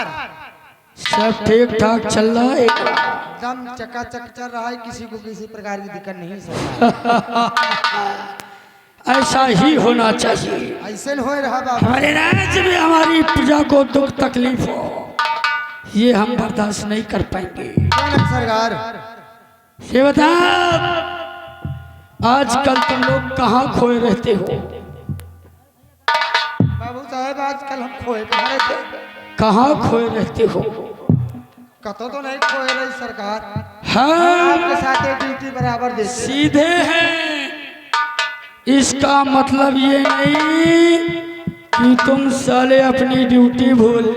सरकार? सब ठीक ठाक चल रहा है, एकदम चकाचक चल रहा है, किसी को किसी प्रकार की दिक्कत नहीं है सरकार। ऐसा ही होना चाहिए। ऐसे हो रहा बाबू। हमारे राज्य में हमारी प्रजा को दुख तकलीफ हो, ये हम बर्दाश्त नहीं कर पाएंगे। क्यों नहीं सरकार? ये बता, आजकल तुम लोग कहाँ खोए रहते हो? बाबू साहब आजकल हम खोए कहाँ रहते? कहाँ खोए रहते हो? कतो तो नहीं खोए रही सरकार। हाँ, आपके साथ एक ड्यूटी बराबर देते। सीधे हैं। इसका मतलब ये नहीं कि तुम साले अपनी ड्यूटी भूल।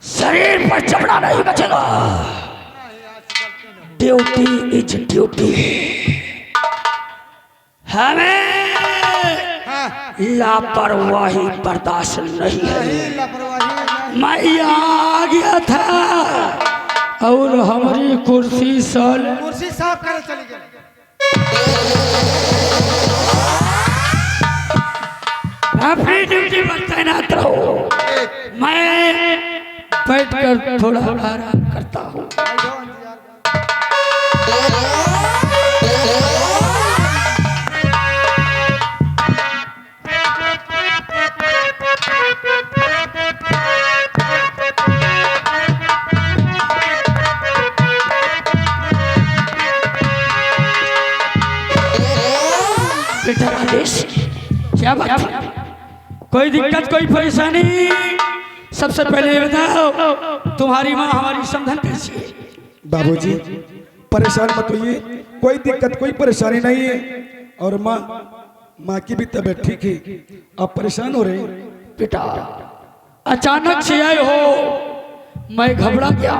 शरीर पर चमड़ा नहीं बचेगा। Duty is duty. हमें लापरवाही बर्दाश्त नहीं है। लापरवाही मैं यहाँ आ गया था और हमारी कुर्सी कुर्सी साफ करे चली गई। अपनी ड्यूटी पर तैनात रहो। मैं बैठ कर थोड़ा आराम करता हूँ। बेटा राजेश, क्या बात है? कोई दिक्कत, कोई परेशानी? सबसे पहले बताओ, तुम्हारी माँ हमारी समधन कैसी है? बाबूजी परेशान मत होइए, कोई दिक्कत कोई परेशानी नहीं है। और माँ की भी तबीयत ठीक है। आप परेशान हो रहे हैं? बेटा अचानक से आए हो, मैं घबरा गया।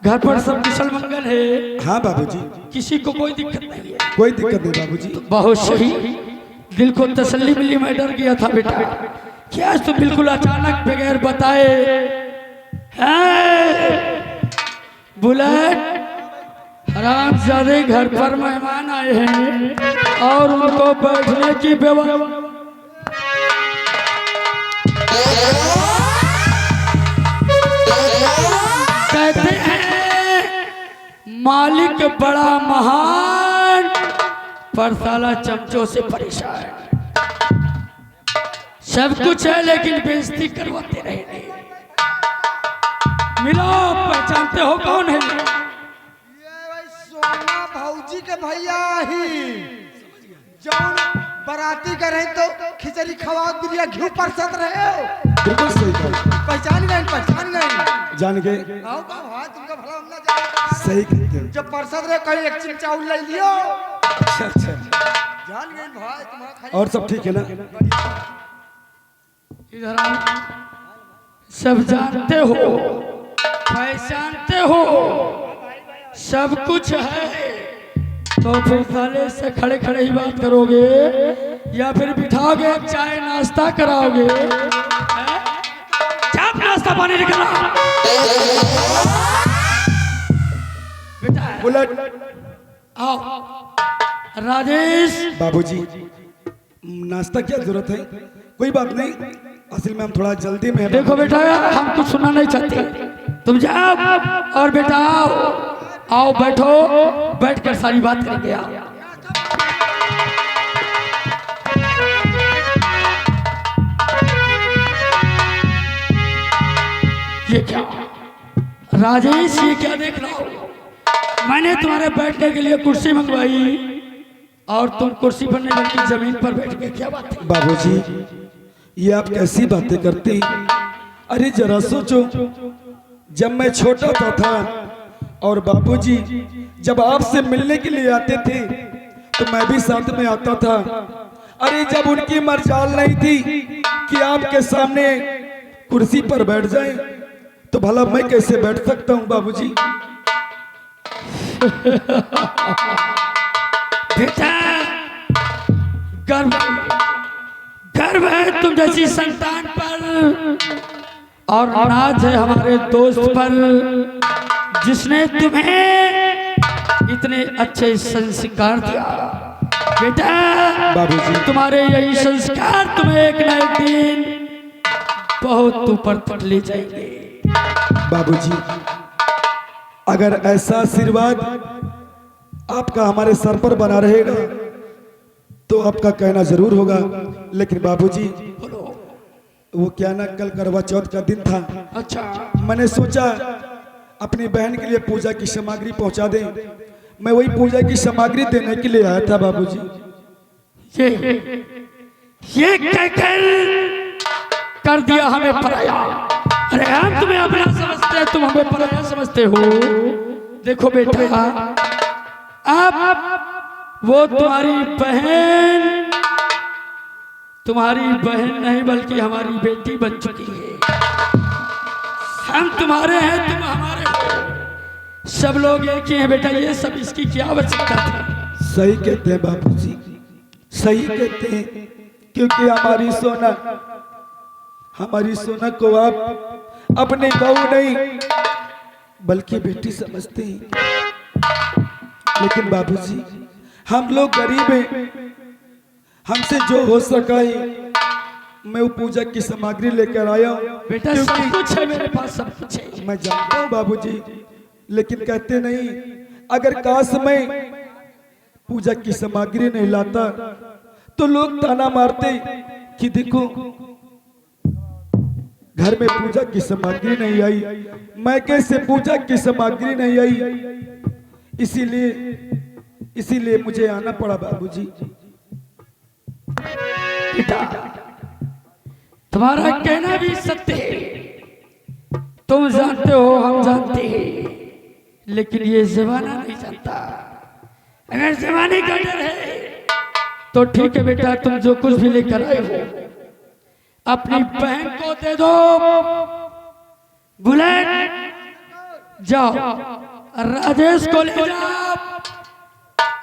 घर पर सब कुशल मंगल है? हाँ बाबूजी, किसी को कोई दिक्कत नहीं है? कोई दिक्कत नहीं बाबूजी। बहुत सही, दिल को तसल्ली मिली। मैं डर गया था बेटा, क्या तो बिल्कुल अचानक बगैर बताए। बुलेट हरामजादे घर पर मेहमान आए हैं और उनको बैठने की व्यवस्था। कहते हैं मालिक बड़ा महान, पर साला चमचों से परेशान। सब कुछ है लेकिन बेइज्जती करवाते रहे। मिलो, पहचानते हो कौन है? ये भाई सोना भौजी के भैया ही जौन बराती करे तो खिचड़ी खवा दिलिया घी परसत रहे हो। बिल्कुल सही बात। पहचान गए जान गए। आओ बाबा तुमका भला हमला जाए। सही कहते हैं। जब परसत रहे कहीं एक चिम चावल ले लियो। अच्छा अच्छा, जान गए भाई तुम्हारा। और सब ठीक है ना? इधर आओ। सब जानते हो, पहचानते हो, सब कुछ है, तो फिर साले से खड़े खड़े ही बात करोगे या फिर बिठाओगे, चाय नाश्ता कराओगे? चाप नाश्ता पानी निकला। बेटा बुलेट आओ। राजेश बाबूजी, नाश्ता क्या जरूरत है? कोई बात नहीं, असल में हम थोड़ा जल्दी में हैं। देखो बेटा, हम कुछ सुनना नहीं चाहते, तुम जाओ। और बेटा आओ बैठो, बैठ कर सारी बात करेंगे। आओ। ये क्या राजेश, ये क्या देख रहा हो? मैंने तुम्हारे बैठने के लिए कुर्सी मंगवाई और तुम कुर्सी पर नहीं बल्कि जमीन पर बैठ गए। क्या बात है? बाबूजी ये आप कैसी बातें करती? अरे जरा सोचो, जब मैं छोटा था और बाबूजी जब आपसे मिलने के लिए आते थे तो मैं भी साथ में आता था। अरे जब उनकी मर्जाल नहीं थी कि आपके सामने कुर्सी पर बैठ जाए, तो भला मैं कैसे बैठ सकता हूँ बाबूजी? बेटा गर्व है तुम जैसी संतान पर और नाज है हमारे दोस्त पर जिसने तुम्हें इतने अच्छे संस्कार दिया। बेटा बाबूजी। तुम्हारे यही संस्कार तुम्हें एक न एक दिन बहुत ऊपर तक ले जाएंगे। बाबूजी, अगर ऐसा आशीर्वाद आपका हमारे सर पर बना रहेगा तो आपका कहना जरूर होगा। लेकिन बाबूजी, वो क्या ना, कल करवा चौथ का दिन था। अच्छा, मैंने सोचा अपनी बहन के लिए पूजा की सामग्री पहुंचा दें। मैं वही पूजा की सामग्री देने के लिए आया था बाबूजी। ये कहकर कर दिया हमें पराया। अरे हम तुम्हें अपना समझते हैं, तुम हमें पराया समझते हो। देखो बेटा, अब वो तुम्हारी बहन नहीं बल्कि हमारी बेटी बन चुकी है। हम तुम्हारे हैं, तुम हमारे हो। सब लोग एक ही हैं बेटा, ये सब इसकी क्या आवश्यकता थी। सही कहते हैं बाबूजी, सही कहते हैं, क्योंकि हमारी सोना को आप अपनी बहू नहीं बल्कि बेटी समझते हैं। लेकिन बाबूजी, हम लोग गरीब हैं, हमसे जो हो सका है मैं वो पूजा की सामग्री लेकर आया हूँ। बेटा सब कुछ है मेरे पास, सब कुछ है। मैं जानता हूँ बाबूजी, लेकिन कहते नहीं, अगर काश मैं पूजा की सामग्री नहीं लाता तो लोग ताना मारते कि देखो घर में पूजा की सामग्री नहीं आई, मैं कैसे पूजा की सामग्री नहीं आई। इसीलिए मुझे आना पड़ा बाबूजी। बेटा तुम्हारा कहना भी सत्य है, तुम जानते हो, हम जानते हैं, लेकिन ये जमाना नहीं जानता। अगर जमाने का डर है तो ठीक है बेटा, तुम जो कुछ भी लेकर आए हो अपनी बहन को दे दो। बुलेट जाओ राजेश को ले जाओ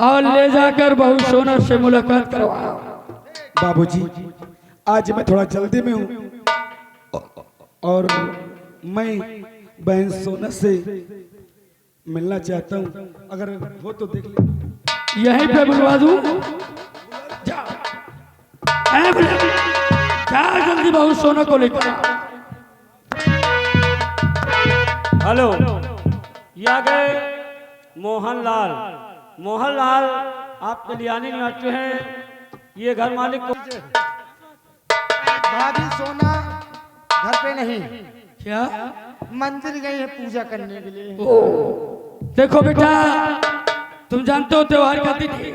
और ले जाकर बहू सोना से मुलाकात करवाओ। बाबूजी, आज मैं थोड़ा जल्दी में हूँ और मैं बहन सोना से मिलना चाहता हूँ। अगर हो तो देख ले। यहीं पे बुलवा दूं? जाओ, क्या जल्दी बहू सोना को लेकर आओ। हेलो, ये आ गए मोहनलाल। मोहनलाल आपके लिए आने नहीं आते हैं। ये घर मालिक को भाभी सोना घर पे नहीं, क्या मंदिर गई है पूजा करने के लिए। देखो बेटा, तुम जानते हो त्योहार का दिन है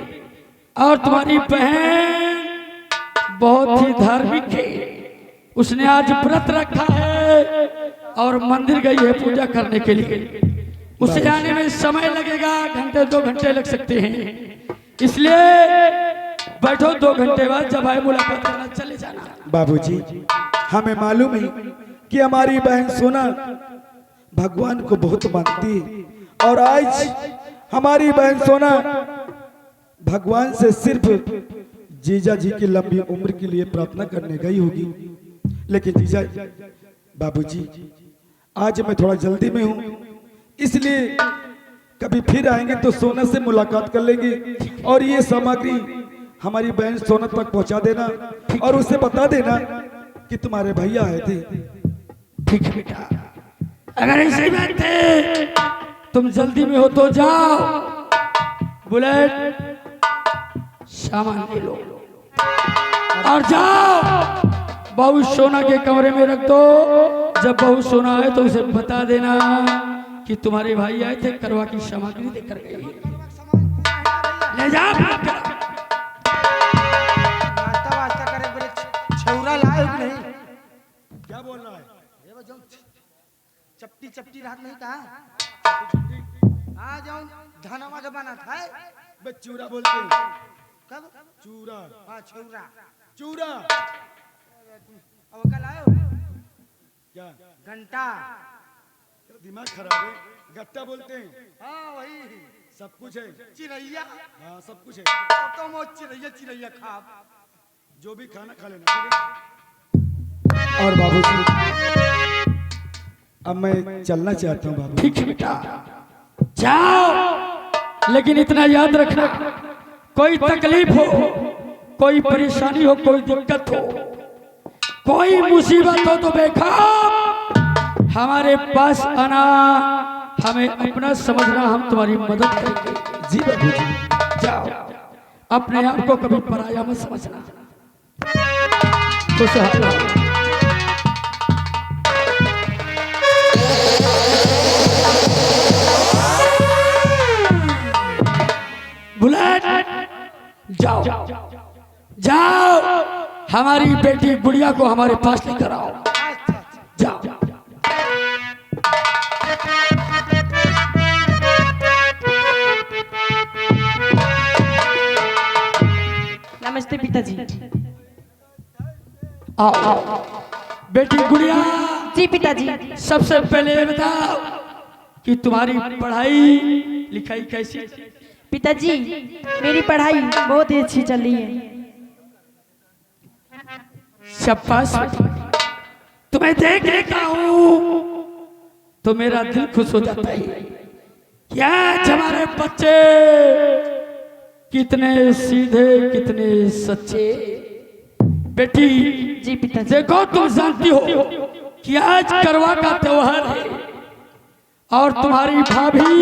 और तुम्हारी बहन बहुत ही धार्मिक है। उसने आज व्रत रखा है और मंदिर गई है पूजा करने के लिए। उसे जाने में समय लगेगा, घंटे 2 घंटे लग सकते हैं। इसलिए बैठो, 2 घंटे बाद जब आए मुलाकात करना चले जाना। बाबूजी, हमें मालूम है कि हमारी बहन सोना भगवान को बहुत मानती है और आज हमारी बहन सोना भगवान से सिर्फ जीजा जी की लंबी उम्र के लिए प्रार्थना करने गई होगी। लेकिन जीजा बाबूजी, आज मैं थोड़ा जल्दी में हूँ, इसलिए कभी फिर आएंगे तो सोना से मुलाकात कर लेंगे और ये सामग्री हमारी बहन सोना तक पहुंचा देना और उसे बता देना कि तुम्हारे भैया आए थे। ठीक है बेटा, अगर ऐसी बात है तुम जल्दी में हो तो जाओ, बुलेट सामान ले लो और जाओ बहू सोना के कमरे में रख दो। जब बहू सोना आए तो उसे बता देना कि तुम्हारे भाई आए थे, करवा की सामग्री देकर गए। ले जाओ, नाश्ता वास्ता करे बोले छौरा लाए कि नहीं? क्या बोल रहा है? ये वो जो चपटी चपटी रात नहीं कहा आ जाऊं धनवा के बना था बे चूरा बोलते हैं। कब चूरा, हाँ छौरा चूरा अब कल आयो क्या? घंटा तेरा दिमाग खराब है? गट्टा बोलते हैं। हाँ वही सब कुछ है। चिरैया हाँ सब कुछ है। तो मो चिरैया चिरैया खाब जो भी खाना खा लेना, ठीक है? और बाबूजी अब मैं चलना चाहता हूँ बाबू। ठीक है बेटा, जाओ, लेकिन इतना याद रखना, कोई तकलीफ हो, कोई परेशानी हो, कोई दिक्कत हो, कोई मुसीबत हो तो बेखौफ हमारे पास आना, हमें अपना समझना, हम तुम्हारी मदद करेंगे। जी बाबूजी। जाओ, अपने आप को कभी पराया मत समझना। खुशहाल रहो। बुलेट, जाओ जाओ, हमारी बेटी गुड़िया को हमारे पास लेकर आओ। जाओ। नमस्ते पिताजी। आओ आओ, बेटी गुड़िया। जी पिताजी। सबसे पहले ये बताओ कि तुम्हारी पढ़ाई लिखाई कैसी? पिताजी मेरी पढ़ाई बहुत ही अच्छी चल रही है। शाबाश, तुम्हें देख लेता हूँ तो मेरा दिल खुश हो जाता है। क्या हमारे बच्चे कितने सीधे, कितने सच्चे। बेटी जी पिताजी। देखो, तुम जानती हो कि आज करवा का त्योहार है और तुम्हारी भाभी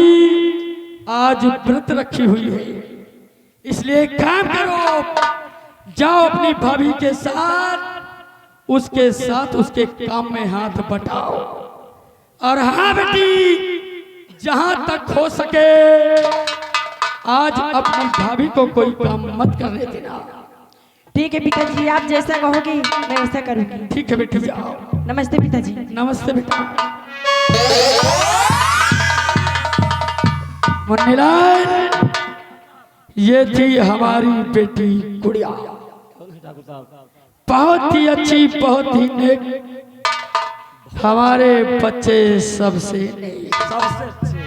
आज व्रत रखी हुई है, इसलिए काम करो, जाओ अपनी भाभी के साथ, उसके साथ उसके काम में हाथ बटाओ। और हाँ बेटी, जहां तक हो सके आज अपनी भाभी को कोई काम मत करने देना। ठीक है पिताजी, आप जैसा कहोगे मैं ऐसा करूंगी। ठीक है बेटी, जाओ। नमस्ते पिताजी। नमस्ते बेटा। मुन्नीलाल, ये थी हमारी बेटी गुड़िया, बहुत ही अच्छी, बहुत ही नेक, हमारे बच्चे सबसे नेक, सबसे अच्छे।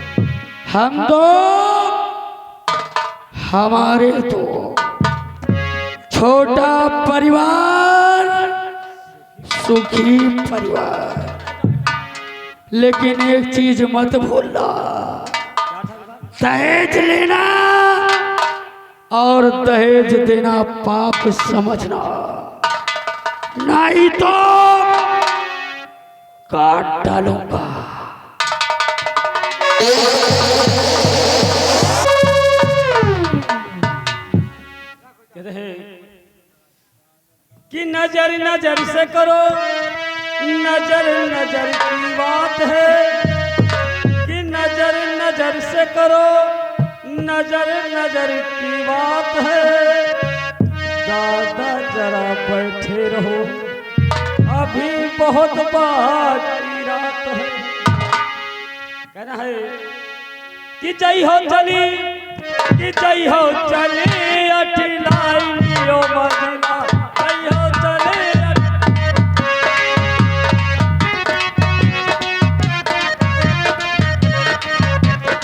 हम दो, हमारे दो, छोटा परिवार, सुखी परिवार। लेकिन एक चीज मत भूलना, दहेज लेना और दहेज देना पाप समझना, नहीं तो काट डालूंगा। कहते हैं कि नजर नजर से करो, नजर नजर की बात है, कि नजर नजर से करो, नजर नजर की बात है। दादा जरा बैठे रहो, अभी बहुत बाकी रात है। कहना है कि जय हो चली, कि जय हो चली अठिलाई लियो मदीना, जय हो चली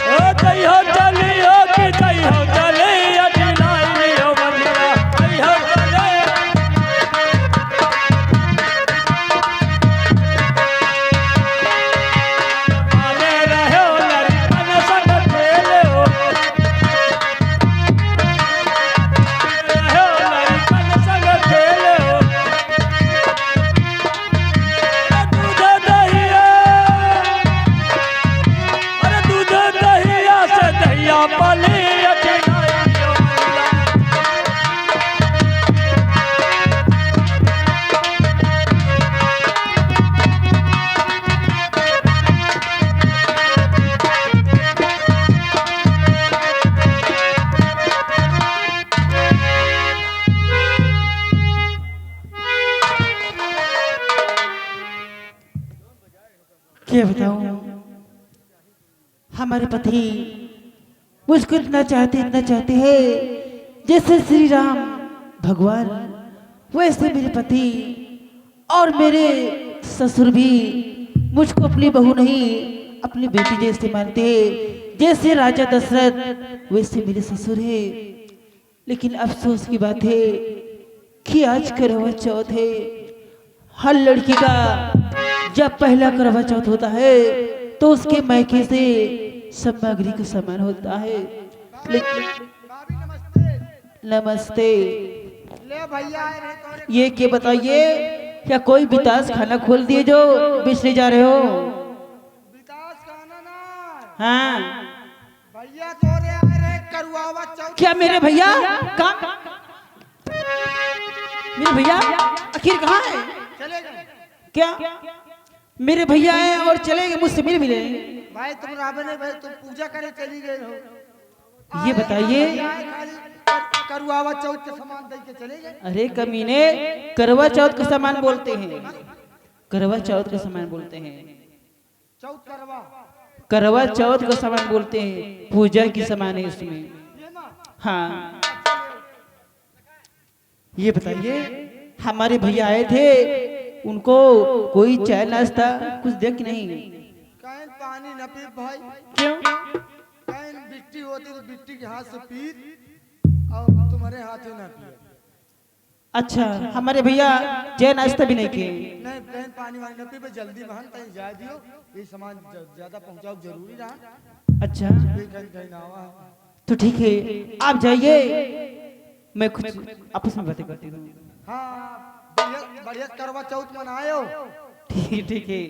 ओ जय हो चली, ओ कि जय हो चली अठिलाई लियो मदीना, जय हो चली। आने रहो लड़कन संग खेले हो, क्या बताऊं, हमारे पति मुझको इतना चाहते हैं जैसे श्री राम भगवान, वैसे मेरे पति और मेरे ससुर भी मुझको अपनी बहू नहीं अपनी बेटी जैसे मानते हैं। जैसे राजा दशरथ वैसे मेरे ससुर है। लेकिन अफसोस की बात है कि आज करवा चौथ है। हर लड़की का जब पहला करवा चौथ होता है तो उसके मायके से सामग्री का सामान होता है। भाभी नमस्ते। नमस्ते। ले भैया आए रहे तोरे ये क्या बताइए, क्या कोई बितास खाना खोल दिए जो बेचने जा रहे हो? विकास खाना ना हाँ, भैया तोरे आए रहे करुआवा चौथ। क्या मेरे भैया? कहाँ? मेरे भैया आखिर कहाँ है? चले गए क्या मेरे भैया हैं और चले गए, मुझसे मिल मिले? भाई तुम रावण है भाई, तुम पूजा करे चली गए हो। ये बताइए। आए खाली करुआवा चौथ के सामान दे के चले गए। अरे कमीने, करवा चौथ का सामान बोलते हैं, करवा चौथ का सामान बोलते हैं, चौथ करवा करवा चौथ का सामान बोलते हैं, पूजा की सामान है इसमें। ये ना हाँ, ये बताइए, हमारे भैया आए थे, उनको कोई चाय नाश्ता कुछ दे कि नहीं? कहीं पानी न पी भाई, क्यों? कहीं बिट्टी होती तो बिट्टी के हाथ से पी और तुम्हारे हाथ ना पी। अच्छा, हमारे भैया चाय नाश्ता भी नहीं किए? नहीं कहीं पानी वानी न पी बस जल्दी बहन कहीं जा दियो, ये सामान ज्यादा पहुंचाओ जरूरी रहा। अच्छा, कहीं कहीं ना हुआ है। तो ठीक है, आप जाइए, मैं कुछ आपस में बातें करती हूँ। हाँ बढ़िया बढ़िया करवा चौथ मनायो। ठीक है,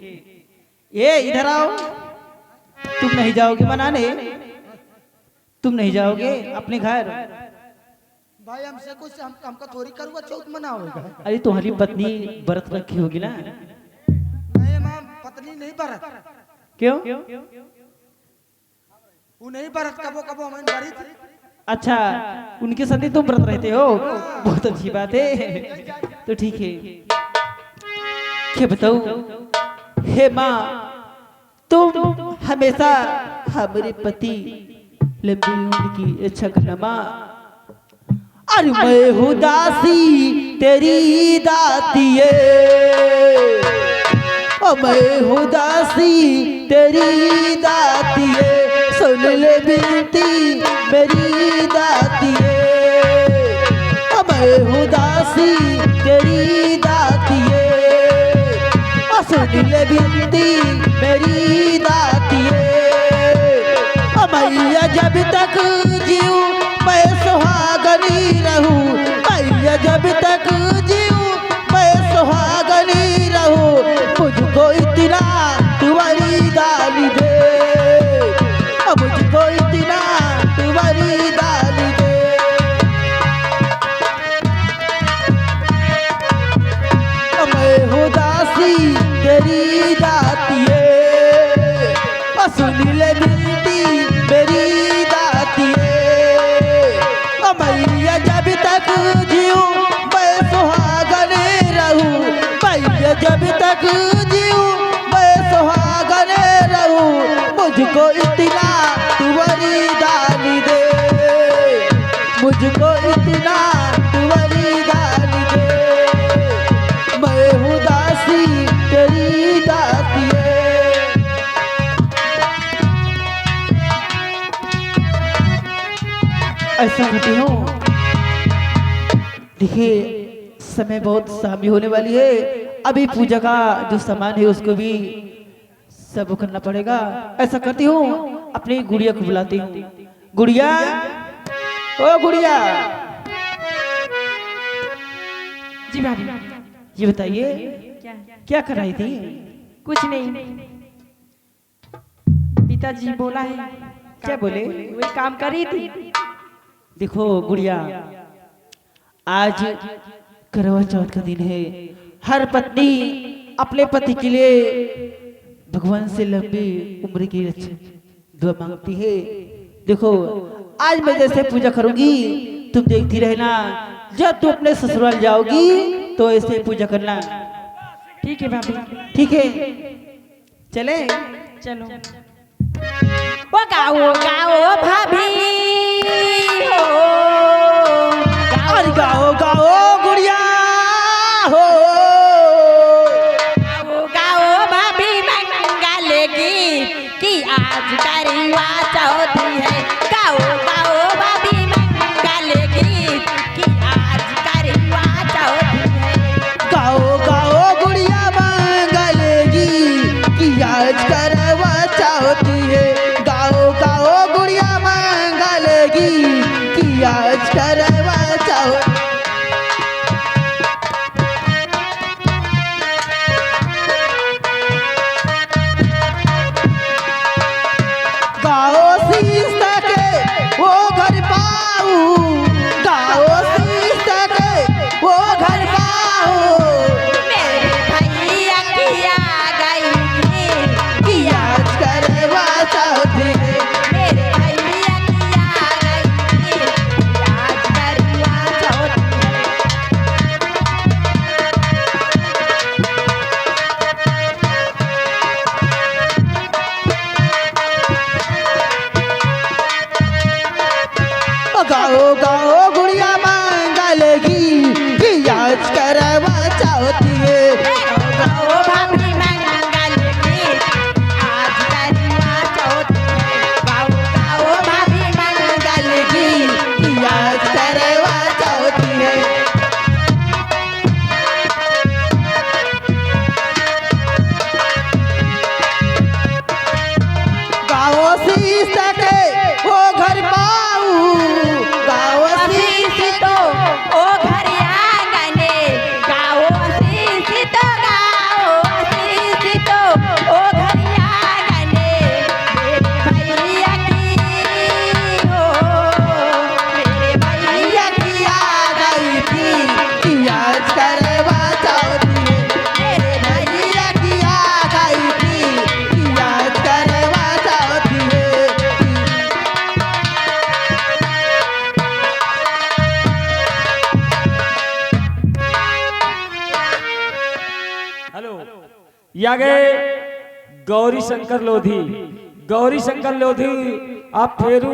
ये इधर आओ। तुम नहीं जाओगे मनाने? तुम नहीं जाओगे अपने घर? भाई हमसे कुछ हमका थोड़ी करवा चौथ मनाओगे। अरे तुम्हारी पत्नी व्रत रखी होगी ना? नहीं मां पत्नी नहीं बरत, क्यों? वो नहीं बरत, कबो कबो हमें बरी थी। अच्छा, उनके साथ ही तुम व्रत रहते हो, बहुत अच्छी बात है। तो ठीक है, क्या बताऊं, हे माँ, तुम हमेशा हमारे पति लंबी उम्र की इच्छा करना माँ। अरे मैं हूँ दासी तेरी दातिये, और मैं हूँ दासी तेरी दातिये, सुन ले बिनती मेरी दातिये। और मैं हूँ दासी तेरी दातिये, और सुन ले बिनती मेरी दातिये। और मैया जब तक जीऊं मैं सुहागनी रहूं, मैया जब तक जीऊं मैं सुहागनी रहूं, मुझको इतना तुम्हारी दाली दे, अब मुझको इतना तुम्हारी दाली दे। मैं हूँ दासी तेरी दातिये, और सुन ले बिनती मेरी दातिये। मैया जब तक जीऊं मैं सुहागने रहूं, मैया जब तक जीऊं मैं सुहागने रहूं, मुझको इतना तुम्हारी दाली दे, मुझको इतना तुम्हारी दाली दे। मैं हूँ दासी तेरी दातिये। ऐसा करती हूँ। देखिए, समय बहुत शामी होने वाली है, अभी पूजा का जो सामान है उसको भी सब करना पड़ेगा। ऐसा करती हूँ, अपनी गुड़िया को बुलाती हूँ। गुड़िया, ओ गुड़िया, जी भाभी। ये बताइए क्या? क्या कर रही थी? कुछ नहीं, पिताजी बोला है। क्या बोले? वही काम कर रही थी। देखो गुड़िया, आज करवा चौथ का दिन है। हर पत्नी अपने पति के लिए भगवान से लंबी उम्र की दुआ मांगती है। देखो, आज मैं जैसे पूजा करूंगी तुम देखती रहना, जब तुम अपने ससुराल जाओगी तो ऐसे पूजा करना। ठीक है भाभी। ठीक है, चले? चलो। वो गाओ गाओ भाभी हो, अरे गाओ गाओ गुड़िया हो, गाओ गाओ भाभी मंगल गीत कि आज करवा चौथ है। गाओ गाओ भाभी मंगल गीत कि आज करवा चौथ गाओ गाओ गुड़िया मंगल गीत कि आज करवा चौथी है। गाओ भाभी मंगल गीत आज करवा चौथ है। गाओ भाभी मंगल गीत कि आज करवा चौथी है। गाओ शीश के हो घर पाऊ, गाओ शीश शीश तो ओ घर आंगने गाओ शीश तो गाओ शीश तो ओ घर आंगने मेरे भैया की हो मेरे भैया की आ गई थी कि आज करवा चौथी है। मेरे भैया की आ गई थी कि आज करवा चौथी है। हेलो ये आ गए गौरी शंकर लोधी। गौरी शंकर लोधी आप फेरू